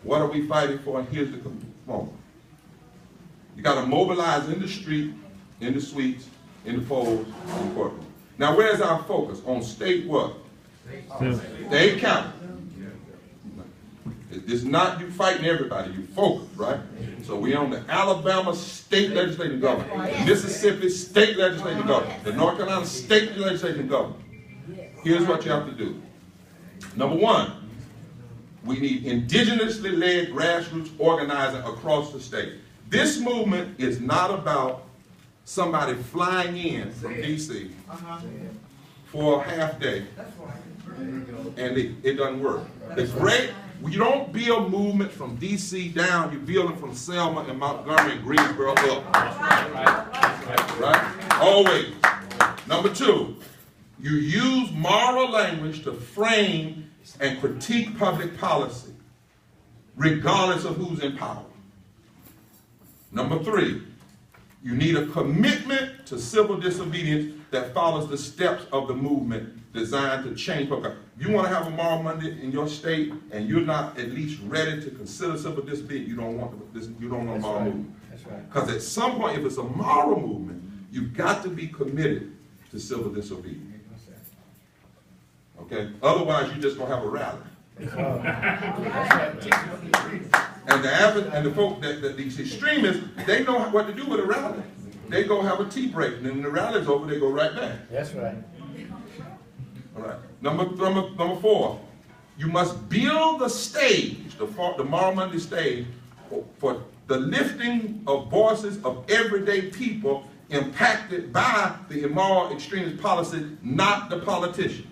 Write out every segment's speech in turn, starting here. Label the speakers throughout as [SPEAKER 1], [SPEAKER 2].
[SPEAKER 1] What are we fighting for? And here's the component. You got to mobilize in the street, in the suites, in the polls, in the courtroom. Now, where's our focus? On state what? State capital. It's not you fighting everybody, you focus, right? So we're on the Alabama state legislative government, the Mississippi state legislative government, the North Carolina state legislative government. Here's what you have to do. Number one, we need indigenously led grassroots organizing across the state. This movement is not about somebody flying in from D.C. for a half day, and it doesn't work. It's great. You don't build movements from D.C. down. You build them from Selma and Montgomery and Greensboro up. Right? Always. Number two, you use moral language to frame and critique public policy, regardless of who's in power. Number three, you need a commitment to civil disobedience that follows the steps of the movement designed to change public. If you want to have a moral Monday in your state and you're not at least ready to consider civil disobedience, you don't want this. You don't want a moral movement. That's right. Because at some point, if it's a moral movement, you've got to be committed to civil disobedience. Okay. Otherwise, you're just gonna have a rally. And the folk that these extremists, they know what to do with a rally. They go have a tea break, and then when the rally's over, they go right back.
[SPEAKER 2] That's right.
[SPEAKER 1] All right. Number four, you must build the stage, the Moral Monday stage, for the lifting of voices of everyday people impacted by the immoral extremist policy, not the politicians.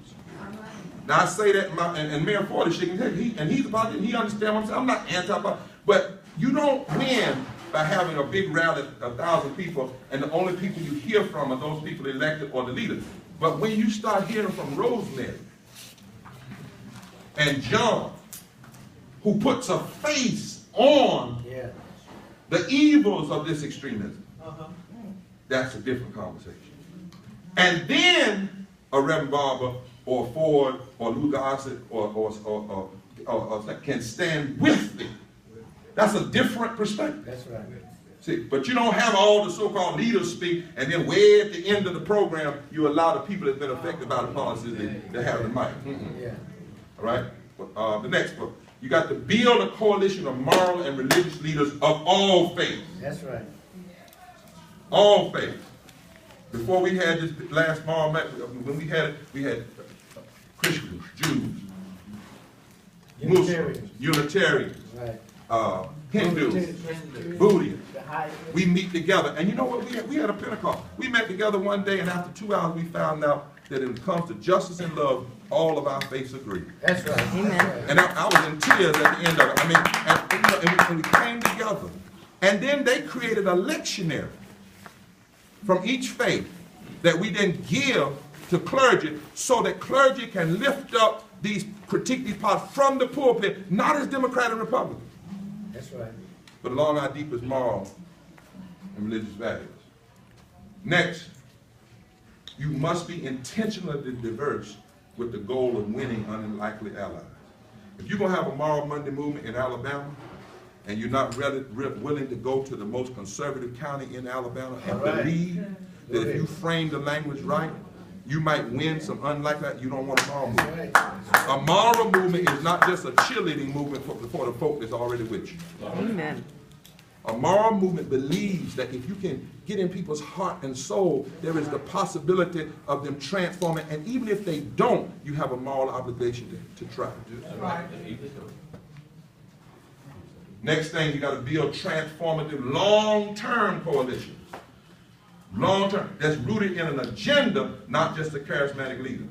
[SPEAKER 1] Now I say that, and Mayor Ford is shaking his head, he's a politician, he understands what I'm saying. I'm not anti-politician, but you don't win by having a big rally of 1,000 people, and the only people you hear from are those people elected or the leaders. But when you start hearing from Rosemary and John, who puts a face on the evils of this extremism, that's a different conversation. And then a Reverend Barber or Ford or Lou Gossett or can stand with them. That's a different perspective.
[SPEAKER 2] That's right.
[SPEAKER 1] See, but you don't have all the so-called leaders speak, and then way at the end of the program, you allow the people that have been affected by the policies to have the mic.
[SPEAKER 2] Yeah.
[SPEAKER 1] All right? The next book. You got to build a coalition of moral and religious leaders of all faiths.
[SPEAKER 2] That's right.
[SPEAKER 1] All faiths. Before we had this last moral map, when we had Christians, Jews, Muslims, Unitarians,
[SPEAKER 2] right.
[SPEAKER 1] Hindus, Buddhists. We meet together. And you know what? We had a Pentecost. We met together one day, and after 2 hours, we found out that when it comes to justice and love, all of our faiths agree.
[SPEAKER 2] That's right. Amen.
[SPEAKER 1] And I was in tears at the end of it. I mean, and we came together. And then they created a lectionary from each faith that we then give to clergy so that clergy can lift up critique these parts from the pulpit, not as Democrat and Republican.
[SPEAKER 2] That's right.
[SPEAKER 1] But along our deepest moral and religious values. Next, you must be intentionally diverse with the goal of winning unlikely allies. If you're going to have a Moral Monday movement in Alabama, and you're not willing to go to the most conservative county in Alabama and believe that if you frame the language right, you might win some unlikely, you don't want a moral movement. A moral movement is not just a cheerleading movement for the folk that's already with you.
[SPEAKER 3] Amen.
[SPEAKER 1] A moral movement believes that if you can get in people's heart and soul, there is the possibility of them transforming, and even if they don't, you have a moral obligation to try. Next thing, you got to build transformative long-term coalitions. Long-term, that's rooted in an agenda, not just a charismatic leader.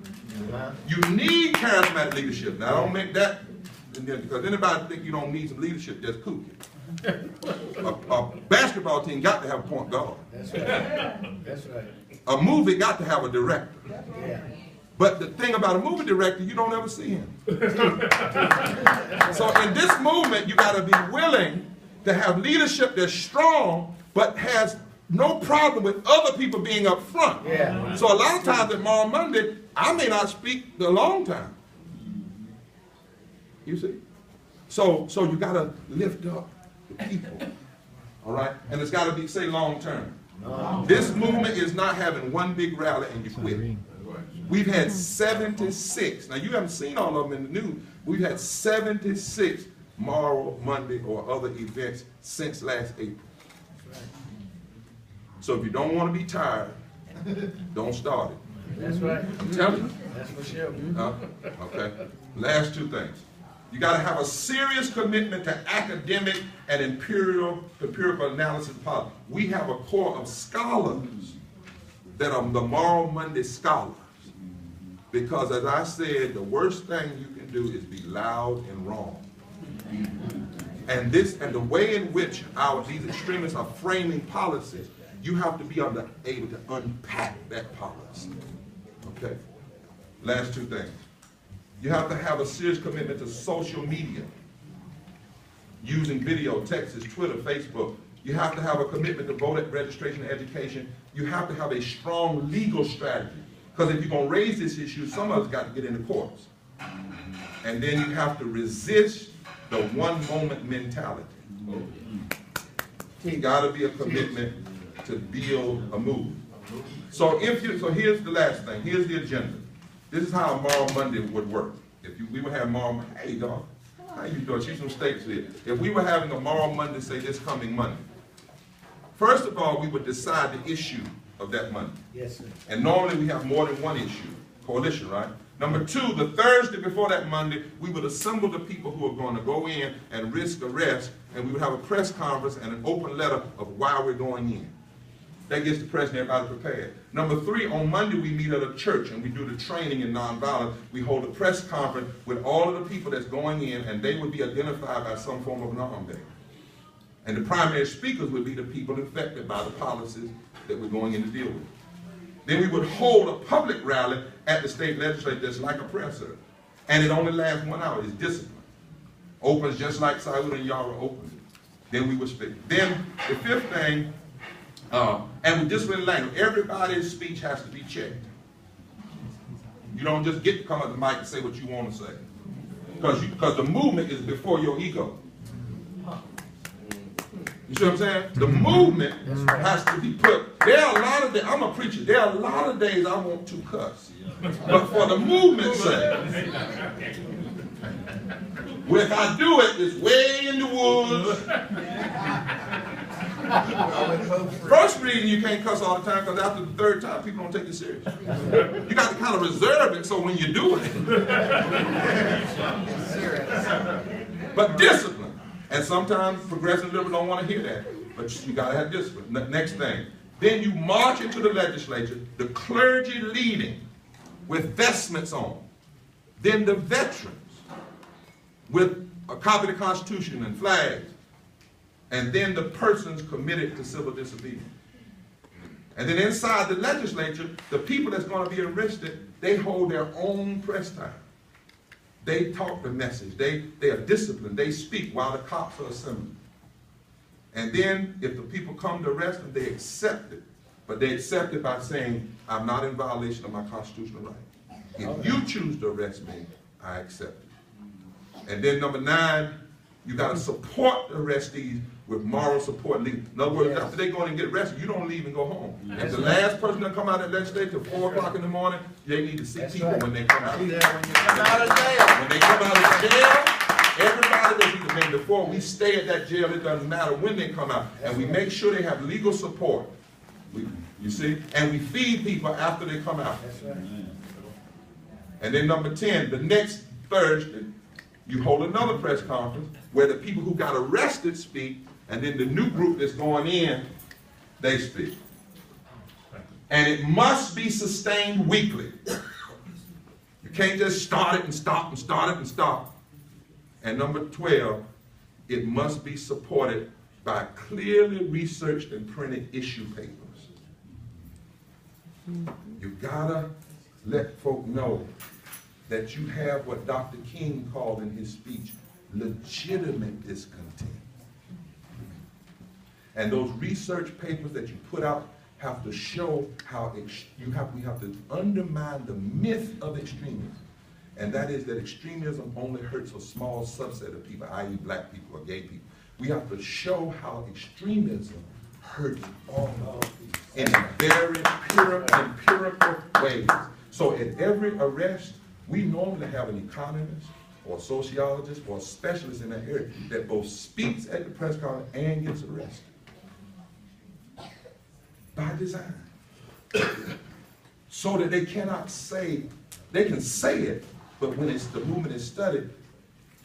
[SPEAKER 1] You need charismatic leadership. Now, don't make that, because anybody think you don't need some leadership, that's kooky. A basketball team got to have a point guard.
[SPEAKER 2] That's right. That's right.
[SPEAKER 1] A movie got to have a director.
[SPEAKER 2] Yeah.
[SPEAKER 1] But the thing about a movie director, you don't ever see him. So in this movement, you got to be willing to have leadership that's strong, but has no problem with other people being up front.
[SPEAKER 2] Yeah.
[SPEAKER 1] So a lot of times at Moral Monday, I may not speak the long time. You see? So you got to lift up the people, all right? And it's got to be, say, long term. This movement is not having one big rally and you quit. We've had 76. Now, you haven't seen all of them in the news. We've had 76 Moral Monday or other events since last April. So if you don't want to be tired, don't start it.
[SPEAKER 2] That's right.
[SPEAKER 1] I'm telling you.
[SPEAKER 2] That's for sure.
[SPEAKER 1] Okay. Last two things. You got to have a serious commitment to academic and empirical analysis of politics. We have a core of scholars that are the Moral Monday scholars. Because as I said, the worst thing you can do is be loud and wrong. And the way in which these extremists are framing policies, you have to be able to unpack that policy. Okay? Last two things. You have to have a serious commitment to social media, using video, text, Twitter, Facebook. You have to have a commitment to voter registration and education. You have to have a strong legal strategy. Because if you're going to raise this issue, some of us got to get in the courts. And then you have to resist the one-moment mentality. It's got to be a commitment to build a move. So here's the last thing. Here's the agenda. This is how a Moral Monday would work. If we would have Moral Monday, hey dog, how you doing? She's from States here. If we were having a Moral Monday, say this coming Monday, first of all, we would decide the issue of that Monday.
[SPEAKER 2] Yes, sir.
[SPEAKER 1] And normally we have more than one issue, coalition, right? Number two, the Thursday before that Monday, we would assemble the people who are going to go in and risk arrest, and we would have a press conference and an open letter of why we're going in. That gets the press and everybody prepared. Number three, on Monday we meet at a church and we do the training in nonviolence. We hold a press conference with all of the people that's going in, and they would be identified by some form of an arm day. And the primary speakers would be the people affected by the policies that we're going in to deal with. Then we would hold a public rally at the state legislature that's like a prayer service. And it only lasts 1 hour. It's discipline. Opens just like Saud and Yara opened. Then we would speak. Then the fifth thing, and with discipline language, everybody's speech has to be checked. You don't just get to come up the mic and say what you want to say. Because the movement is before your ego. You see what I'm saying? The movement has to be put. There are a lot of days, I'm a preacher, there are a lot of days I want to cuss. But for the movement's sake, well, if I do it, it's way in the woods. First reading, you can't cuss all the time, because after the third time, people don't take you serious. You got to kind of reserve it so when you do it. But discipline. And sometimes progressive liberals don't want to hear that. But you got to have discipline. Next thing. Then you march into the legislature, the clergy leading with vestments on. Then the veterans with a copy of the Constitution and flags. And then the persons committed to civil disobedience. And then inside the legislature, the people that's going to be arrested, they hold their own press time. They talk the message. They are disciplined. They speak while the cops are assembling. And then if the people come to arrest them, they accept it. But they accept it by saying, I'm not in violation of my constitutional right. If you choose to arrest me, I accept it. And then number 9, you got to support the arrestees with moral support. In other words, after they go in and get arrested, you don't leave and go home. If the last person that come out of that legislature till 4 o'clock in the morning, they need to see people when they come out. When they come out of jail, everybody that's either been before, we stay at that jail. It doesn't matter when they come out. And we make sure they have legal support. You see? And we feed people after they come out. And then number 10, the next Thursday, you hold another press conference where the people who got arrested speak, and then the new group that's going in, they speak. And it must be sustained weekly. You can't just start it and stop and start it and stop. And number 12, it must be supported by clearly researched and printed issue papers. You gotta let folk know that you have what Dr. King called in his speech, legitimate discontent. And those research papers that you put out have to show how we have to undermine the myth of extremism. and that is that extremism only hurts a small subset of people, i.e. black people or gay people. We have to show how extremism hurts all of us in very empirical ways. So at every arrest, we normally have an economist or a sociologist or a specialist in that area that both speaks at the press conference and gets arrested. By design. So that they cannot say, they can say it, but when it's the movement is studied,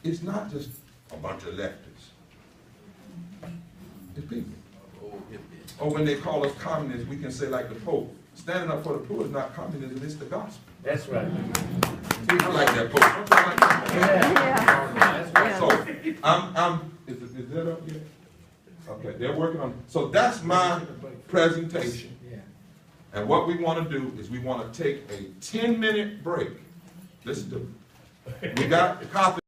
[SPEAKER 1] it's not just a bunch of leftists. It's people. Or when they call us communists, we can say like the Pope, standing up for the poor is not communism, it's the gospel.
[SPEAKER 2] That's right.
[SPEAKER 1] I like that Pope. Don't you like that?
[SPEAKER 2] Yeah.
[SPEAKER 1] So is that up yet? Okay, they're working on, so that's my presentation.
[SPEAKER 2] Yeah.
[SPEAKER 1] And what we want to do is we want to take a 10-minute break. Listen to me. We got the copy.